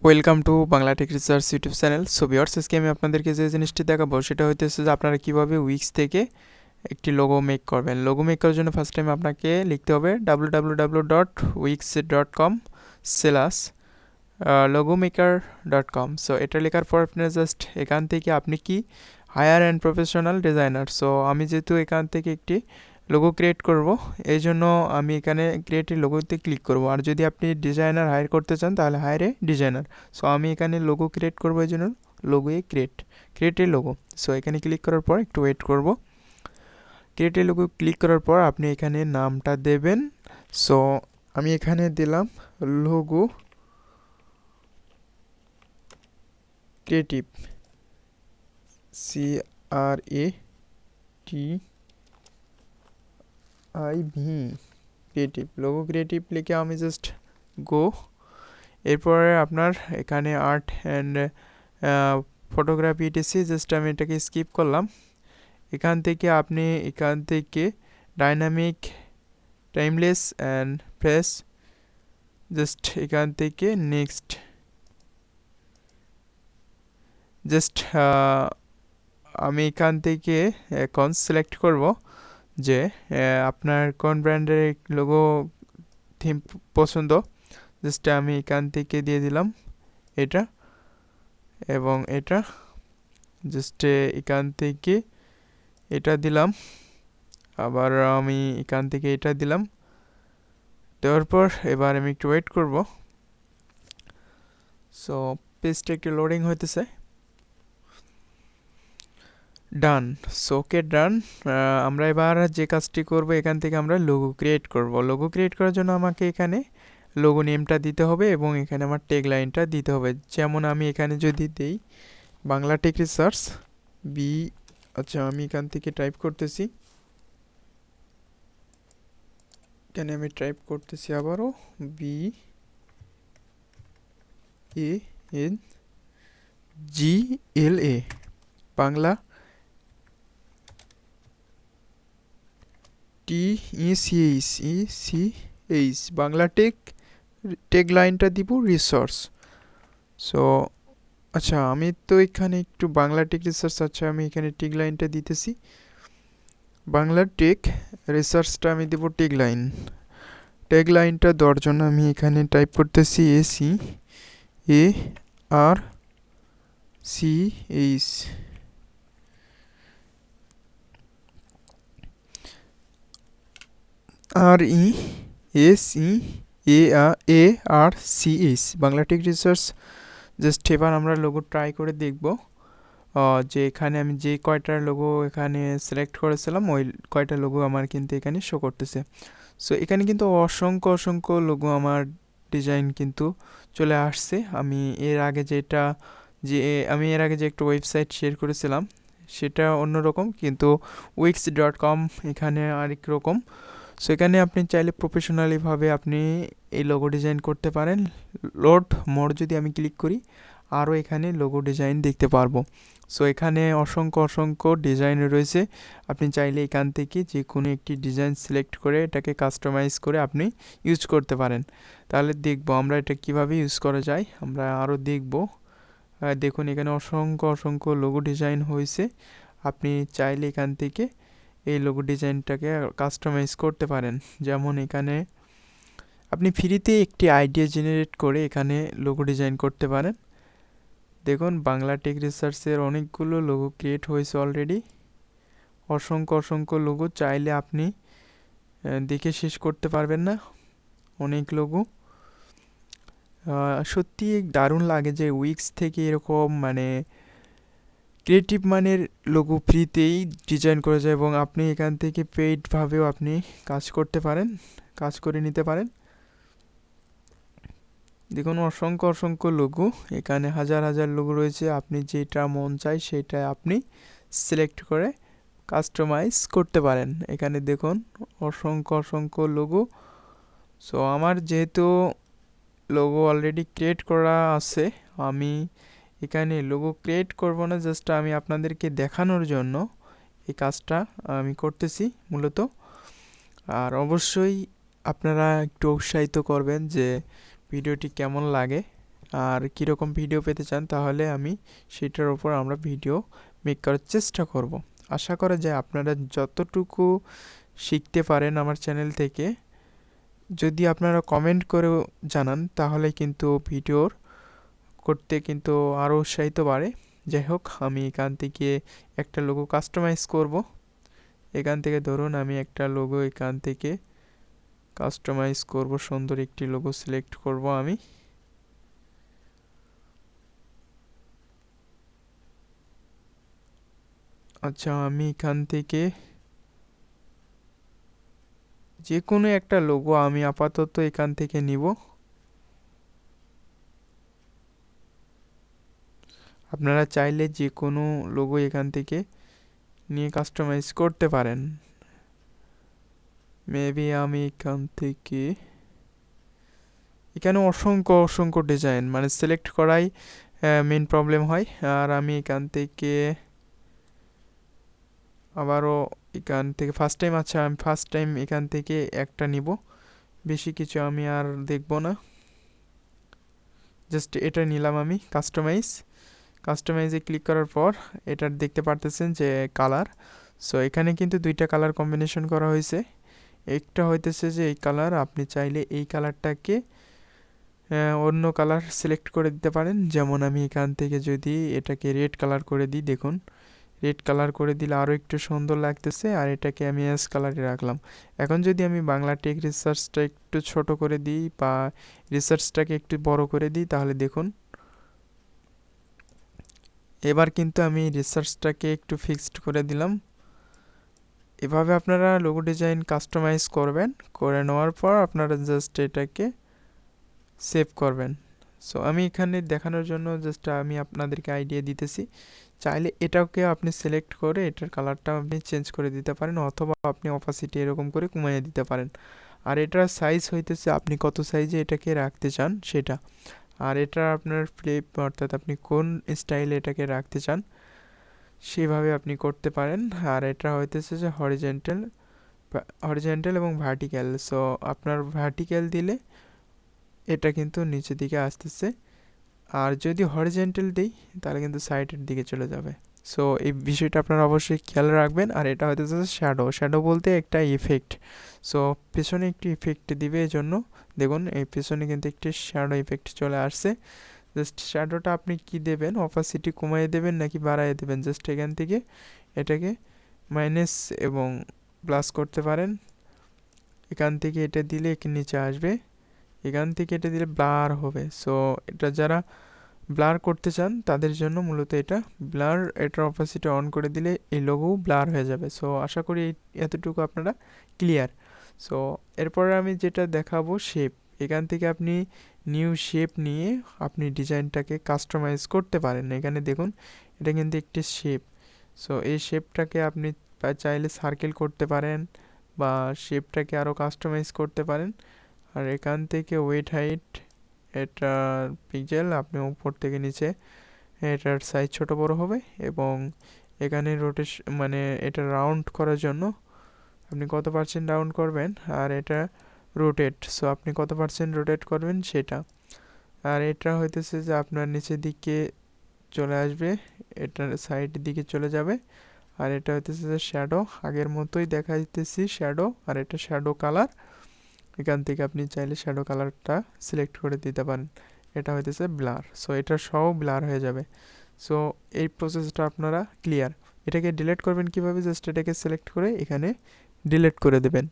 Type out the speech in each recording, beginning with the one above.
Welcome to Bangla tech research YouTube channel. So viewers, আজকে আমি আপনাদেরকে যে জিনিসটি দেখাবো সেটা হইতেছে যে আপনারা কীভাবে উইক্স থেকে একটি লোগো মেক করবেন। লোগো মেক করার জন্য ফার্স্ট টাইম আপনাকে লিখতে হবে www.wix.com/logomaker.com। সো এটা লেখার পর আপনার জাস্ট এখান থেকে আপনি কি hire and professional designer. So আমি যেহেতু এখান থেকে একটি লোগো ক্রিয়েট করব, এই জন্য আমি এখানে ক্রিয়েট লোগোতে ক্লিক করব। আর যদি আপনি ডিজাইনার হায়ার করতে চান তাহলে হায়ারে ডিজাইনার। সো আমি এখানে লোগো ক্রিয়েট করব, এই জন্য লোগোয়ে ক্রিয়েট এ লোগো। সো এখানে ক্লিক করার পর একটু ওয়েট করব। ক্রিয়েট এ লোগো ক্লিক করার পর আপনি এখানে নামটা দেবেন। সো আমি এখানে দিলাম logo creative, CRATIV creative, logo creative লিখে আমি জাস্ট গো। এরপরে আপনার এখানে art and photography etc, just আমি এটাকে স্কিপ করলাম। এখান থেকে আপনি dynamic, timeless and fresh, just এখান থেকে নেক্সট। জাস্ট আমি এখান থেকে এখন সিলেক্ট করব যে আপনার কোন ব্র্যান্ডের লোগো থিম পছন্দ। জাস্ট আমি এখান থেকে দিয়ে দিলাম এটা এবং এটা, জাস্ট এখান থেকে এটা দিলাম, আবার আমি এখান থেকে এটা দিলাম। দেওয়ার পর এবার আমি একটু ওয়েট করব। সো পেজটা একটু লোডিং হইতেছে। ডান। সো ওকে, ডান। আমরা এবার যে কাজটি করব, এখান থেকে আমরা লোগো ক্রিয়েট করব। লোগো ক্রিয়েট করার জন্য আমাকে এখানে লোগো নেমটা দিতে হবে এবং এখানে আমার ট্যাগ লাইনটা দিতে হবে। যেমন আমি এখানে যদি দেই বাংলা টেক রিসার্চ বি, আচ্ছা আমি এখান থেকে টাইপ করতেছি, এখানে আমি টাইপ করতেছি আবারও BANGLA, Bangla TECH, Bangla take লাইনটা দিব রিসোর্স। সো আচ্ছা আমি তো এখানে একটু বাংলা টেক রিসার্চ, আচ্ছা আমি এখানে টেক লাইনটা দিতেছি, বাংলা টেক রিসার্চটা আমি দেব টেক লাইন। ট্যাগ লাইনটা দেওয়ার জন্য আমি এখানে টাইপ করতেছি ACARCH, RESEARCH, Bangla tech research. Just এবার আমরা লোগো ট্রাই করে দেখব যে এখানে আমি যে কয়টা লোগো এখানে সিলেক্ট করেছিলাম ওই কয়টা লোগো আমার কিন্তু এখানে শো করতেছে। সো এখানে কিন্তু অসংখ্য লোগো আমার ডিজাইন কিন্তু চলে আসছে। আমি এর আগে যে একটা ওয়েবসাইট শেয়ার করেছিলাম সেটা অন্যরকম, কিন্তু wix.com এখানে আরেক রকম। সো এখানে আপনি চাইলে প্রফেশনালিভাবে আপনি এই লোগো ডিজাইন করতে পারেন। লোড মোর যদি আমি ক্লিক করি, আরও এখানে লোগো ডিজাইন দেখতে পারবো। সো এখানে অসংখ্য ডিজাইন রয়েছে। আপনি চাইলে এখান থেকে যে কোনো একটি ডিজাইন সিলেক্ট করে এটাকে কাস্টমাইজ করে আপনি ইউজ করতে পারেন। তাহলে দেখবো আমরা এটা কিভাবে ইউজ করা যায়, আমরা আরও দেখব। দেখুন এখানে অসংখ্য লোগো ডিজাইন হয়েছে। আপনি চাইলে এখান থেকে এই লোগো ডিজাইনটাকে কাস্টমাইজ করতে পারেন। যেমন এখানে আপনি ফ্রিতে একটি আইডিয়া জেনারেট করে এখানে লোগো ডিজাইন করতে পারেন। দেখুন বাংলা টেক রিসার্চের অনেকগুলো লোগো ক্রিয়েট হয়েছে অলরেডি, অসংখ্য লোগো, চাইলে আপনি দেখে শেষ করতে পারবেন না, অনেক লোগো। সত্যি দারুণ লাগে যে উইক্স থেকে এরকম মানে ক্রিয়েটিভ মানের লোগো ফ্রিতেই ডিজাইন করা যায় এবং আপনি এখান থেকে পেইডভাবেও আপনি কাজ করে নিতে পারেন। দেখুন অসংখ্য লোগো, এখানে হাজার লোগো রয়েছে। আপনি যেটা মন চায় সেটা আপনি সিলেক্ট করে কাস্টমাইজ করতে পারেন। এখানে দেখুন অসংখ্য লোগো। সো আমার যেহেতু লোগো অলরেডি ক্রিয়েট করা আছে, আমি এখানে লোগো ক্রিয়েট করব না, জাস্ট আমি আপনাদেরকে দেখানোর জন্য এই কাজটা আমি করতেছি মূলত। আর অবশ্যই আপনারা একটু উৎসাহিত করবেন যে ভিডিওটি কেমন লাগে। আর কীরকম ভিডিও পেতে চান, তাহলে আমি সেটার উপর আমরা ভিডিও মেক করার চেষ্টা করব। আশা করা যায় আপনারা যতটুকু শিখতে পারেন আমার চ্যানেল থেকে, যদি আপনারা কমেন্ট করেও জানান, তাহলে কিন্তু ভিডিওর করতে কিন্তু আরও উৎসাহিত বাড়ে। যাই হোক, আমি এখান থেকে একটা লোগো কাস্টমাইজ করব। এখান থেকে ধরুন আমি একটা লোগো এখান থেকে কাস্টমাইজ করব, সুন্দর একটি লোগো সিলেক্ট করব আমি। আচ্ছা, আমি এখান থেকে যে কোনো একটা লোগো আমি আপাতত এখান থেকে নিব। আপনারা চাইলে যে কোনো লোগো এখান থেকে নিয়ে কাস্টমাইজ করতে পারেন। মেবি আমি এখান থেকে, এখানে অসংখ্য ডিজাইন, মানে সিলেক্ট করাই মেন প্রবলেম হয়। আর আমি এখান থেকে আবারও এখান থেকে ফার্স্ট টাইম, আচ্ছা আমি ফার্স্ট টাইম এখান থেকে একটা নিব, বেশি কিছু আমি আর দেখব না। জাস্ট এটা নিলাম আমি কাস্টমাইজে ক্লিক করার পর এটা দেখতে পারতেছেন যে কালার। সো এখানে কিন্তু দুইটা কালার কম্বিনেশন করা হয়েছে। একটা হইতেছে যে এই কালার, আপনি চাইলে এই কালারটাকে অন্য কালার সিলেক্ট করে দিতে পারেন। যেমন আমি এখান থেকে যদি এটাকে রেড কালার করে দিই, দেখুন রেড কালার করে দিলে আরও একটু সুন্দর লাগতেছে। আর এটাকে আমি অ্যাশ কালারে রাখলাম। এখন যদি আমি বাংলা টেক রিসার্চটা একটু ছোট করে দিই বা রিসার্চটাকে একটু বড় করে দিই, তাহলে দেখুন এবার কিন্তু আমি রিসার্চটাকে একটু ফিক্সড করে দিলাম। এভাবে আপনারা লোগো ডিজাইন কাস্টমাইজ করবেন, করে নেওয়ার পর আপনারা জাস্ট এটাকে সেভ করবেন। সো আমি এখানে দেখানোর জন্য জাস্ট আমি আপনাদেরকে আইডিয়া দিতেছি। চাইলে এটাকে আপনি সিলেক্ট করে এটার কালারটা আপনি চেঞ্জ করে দিতে পারেন, অথবা আপনি অপাসিটি এরকম করে কমিয়ে দিতে পারেন। আর এটার সাইজ হইতেছে আপনি কত সাইজে এটাকে রাখতে চান সেটা। আর এটা আপনার ফ্লিপ, অর্থাৎ আপনি কোন স্টাইলে এটাকে রাখতে চান সেভাবে আপনি করতে পারেন। আর এটা হইতেছে যে হরিজেন্টাল এবং ভার্টিক্যাল। সো আপনার ভার্টিক্যাল দিলে এটা কিন্তু নিচের দিকে আসতেছে, আর যদি হরিজেন্টাল দিই তাহলে কিন্তু সাইডের দিকে চলে যাবে। সো এই বিষয়টা আপনারা অবশ্যই খেয়াল রাখবেন। আর এটা হইতেছে শ্যাডো বলতে একটা ইফেক্ট। সো পেছনে একটি ইফেক্ট দিবে, এই জন্য দেখুন এই পেছনে কিন্তু একটি শ্যাডো ইফেক্ট চলে আসছে। জাস্ট শ্যাডোটা আপনি কি দেবেন, অপাসিটি কমিয়ে দেবেন নাকি বাড়াইয়ে দেবেন, জাস্ট এখান থেকে এটাকে মাইনাস এবং প্লাস করতে পারেন। এখান থেকে এটা দিলে নিচে আসবে, এখান থেকে এটা দিলে ব্লার হবে। সো এটা যারা ব্লার করতে চান তাদের জন্য মূলত এটা ব্লার, এটার অপাসিটি অন করে দিলে এই লোগো ব্লার হয়ে যাবে। সো আশা করি এতটুকু আপনারা ক্লিয়ার। সো এরপরে আমি যেটা দেখাবো শেপ। এখান থেকে আপনি নিউ শেপ নিয়ে আপনি ডিজাইনটাকে কাস্টমাইজ করতে পারেন। এখানে দেখুন এটা কিন্তু একটি শেপ। সো এই শেপটাকে আপনি চাইলে সার্কেল করতে পারেন বা শেপটাকে আরও কাস্টমাইজ করতে পারেন। আর এখান থেকে ওয়েট হাইট, এটার পিক্সেল আপনি উপর থেকে নিচে এটার সাইজ ছোট বড় হবে। এবং এখানে রোটেশন, মানে এটা রাউন্ড করার জন্য আপনি কত পার্সেন্ট রাউন্ড করবেন, আর এটা রোটেট, সো আপনি কত পার্সেন্ট রোটেট করবেন সেটা। আর এটা হইতেছে যে আপনার নিচের দিকে চলে আসবে, এটার সাইডের দিকে চলে যাবে। আর এটা হইতেছে যে শ্যাডো, আগের মতোই দেখাইতেছি শ্যাডো। আর এটা শ্যাডো কালার, এখান থেকে আপনি চাইলে শ্যাডো কালারটা সিলেক্ট করে দিতে পারেন। এটা হইতেছে ব্লার, সো এটা সব ব্লার হয়ে যাবে। সো এই প্রসেসটা আপনারা ক্লিয়ার। এটাকে ডিলিট করবেন কিভাবে, জাস্ট এটাকে সিলেক্ট করে এখানে ডিলিট করে দেবেন,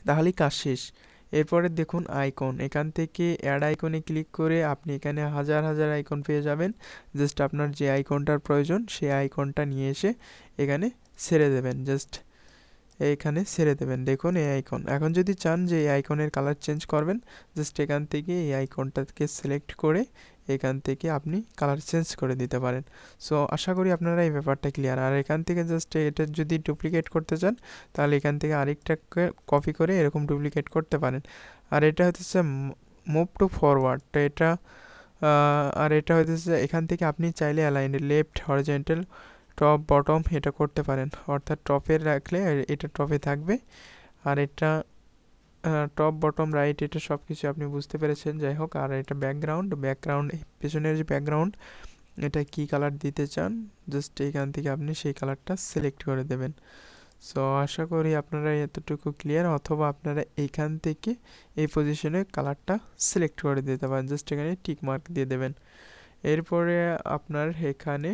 তাহলেই কাজ শেষ। এরপরে দেখুন আইকন, এখান থেকে অ্যাড আইকনে ক্লিক করে আপনি এখানে হাজার আইকন পেয়ে যাবেন। জাস্ট আপনার যে আইকনটার প্রয়োজন সেই আইকনটা নিয়ে এসে এখানে ছেড়ে দেবেন, জাস্ট এইখানে ছেড়ে দেবেন। দেখুন এই আইকন, এখন যদি চান যে এই আইকনের কালার চেঞ্জ করবেন, জাস্ট এখান থেকে এই আইকনটাকে সিলেক্ট করে এখান থেকে আপনি কালার চেঞ্জ করে দিতে পারেন। সো আশা করি আপনারা এই ব্যাপারটা ক্লিয়ার। আর এখান থেকে জাস্ট এটা যদি ডুপ্লিকেট করতে চান, তাহলে এখান থেকে আরেকটাকে কপি করে এরকম ডুপ্লিকেট করতে পারেন। আর এটা হচ্ছে মুভ টু ফরওয়ার্ড, তো এটা আর এটা হচ্ছে এখান থেকে আপনি চাইলে align left, horizontal, top, bottom এটা করতে পারেন। অর্থাৎ টপে রাখলে এটা টপে থাকবে, আর এটা টপ বটম রাইট এটা সব কিছু আপনি বুঝতে পেরেছেন। যাই হোক, আর এটা ব্যাকগ্রাউন্ড পেছনের যে ব্যাকগ্রাউন্ড এটা কি কালার দিতে চান, জাস্ট এইখান থেকে আপনি সেই কালারটা সিলেক্ট করে দেবেন। সো আশা করি আপনারা এতটুকু ক্লিয়ার, অথবা আপনারা এইখান থেকে এই পজিশনে কালারটা সিলেক্ট করে দিতে পারেন, জাস্ট এখানে টিক মার্ক দিয়ে দেবেন। এরপরে আপনার এখানে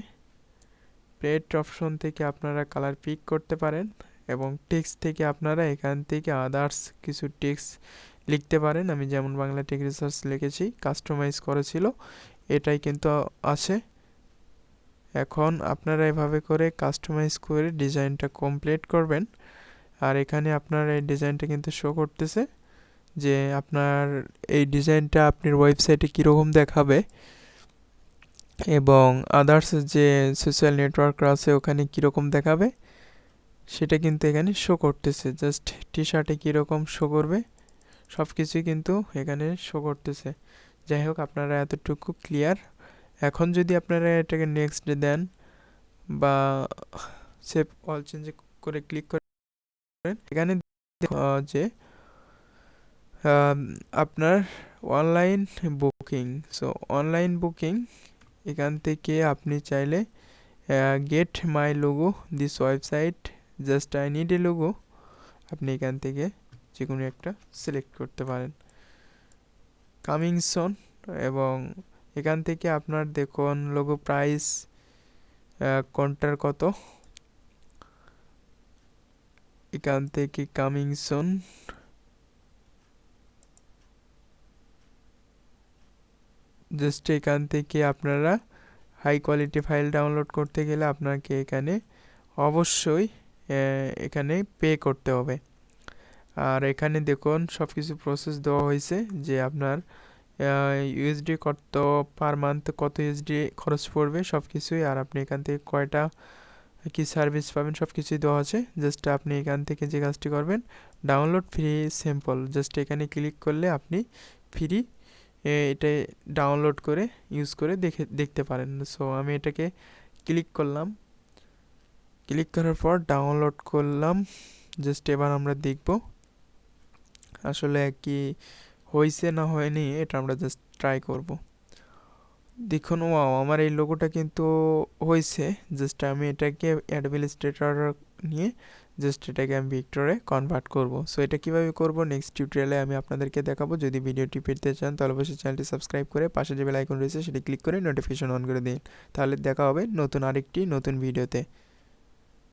প্লেট অপশন থেকে আপনারা কালার পিক করতে পারেন, এবং টেক্সট থেকে আপনারা এখান থেকে আদার্স কিছু টেক্সট লিখতে পারেন। আমি যেমন বাংলা টেক রিসার্চ লিখেছি, কাস্টমাইজ করেছিল, এটাই কিন্তু আছে। এখন আপনারা এভাবে করে কাস্টমাইজ করে ডিজাইনটা কমপ্লিট করবেন। আর এখানে আপনার এই ডিজাইনটা কিন্তু শো করতেছে যে আপনার এই ডিজাইনটা আপনার ওয়েবসাইটে কীরকম দেখাবে, এবং আদার্স যে সোশ্যাল নেটওয়ার্ক আছে ওখানে কীরকম দেখাবে সেটা কিন্তু এখানে শো করতেছে। জাস্ট টি শার্টে কীরকম শো করবে সব কিছুই কিন্তু এখানে শো করতেছে। যাই হোক, আপনারা এতটুকু ক্লিয়ার। এখন যদি আপনারা এটাকে নেক্সট দেন বা সেভ অল চেঞ্জ করে ক্লিক করেন, এখানে যে আপনার online booking, so online booking এখান থেকে আপনি চাইলে get my logo this website, just I need a logo, আপনি এখান থেকে যে কোনো একটা সিলেক্ট করতে পারেন, কামিং সোন। এবং এখান থেকে আপনার দেখুন লোগো প্রাইস কোনটার কত, এখান থেকে কামিং সোন জাস্ট এখান থেকে আপনারা হাই কোয়ালিটি ফাইল ডাউনলোড করতে গেলে আপনাকে এখানে অবশ্যই এখানে পে করতে হবে। আর এখানে দেখুন সব কিছু প্রসেস দেওয়া হয়েছে যে আপনার ইউএসডি কত পার মান্থ, কত ইউএসডি খরচ পড়বে সব কিছুই, আর আপনি এখান থেকে কয়টা কি সার্ভিস পাবেন সব কিছুই দেওয়া আছে। জাস্ট আপনি এখান থেকে যে কাজটি করবেন, ডাউনলোড ফ্রি স্যাম্পল, জাস্ট এখানে ক্লিক করলে আপনি ফ্রি এটা ডাউনলোড করে ইউজ করে দেখতে পারেন। সো আমি এটাকে ক্লিক করলাম, ক্লিক করার পর ডাউনলোড করলাম। জাস্ট এবার আমরা দেখব আসলে কি হয়েছে না হয়নি, এটা আমরা জাস্ট ট্রাই করব। দেখুন, ওয়াও, আমার এই লোগোটা কিন্তু হয়েছে। জাস্ট আমি এটাকে অ্যাডমিনিস্ট্রেটর নিয়ে জাস্ট এটাকে আমি ভিক্টরে কনভার্ট করব। সো এটা কিভাবে করব নেক্সট টিউটোরিয়ালে আমি আপনাদেরকে দেখাবো। যদি ভিডিওটি পেতে চান তাহলে অবশ্যই চ্যানেলটি সাবস্ক্রাইব করে পাশে যে বেল আইকন রয়েছে সেটি ক্লিক করে নোটিফিকেশন অন করে দিন। তাহলে দেখা হবে নতুন আরেকটি নতুন ভিডিওতে।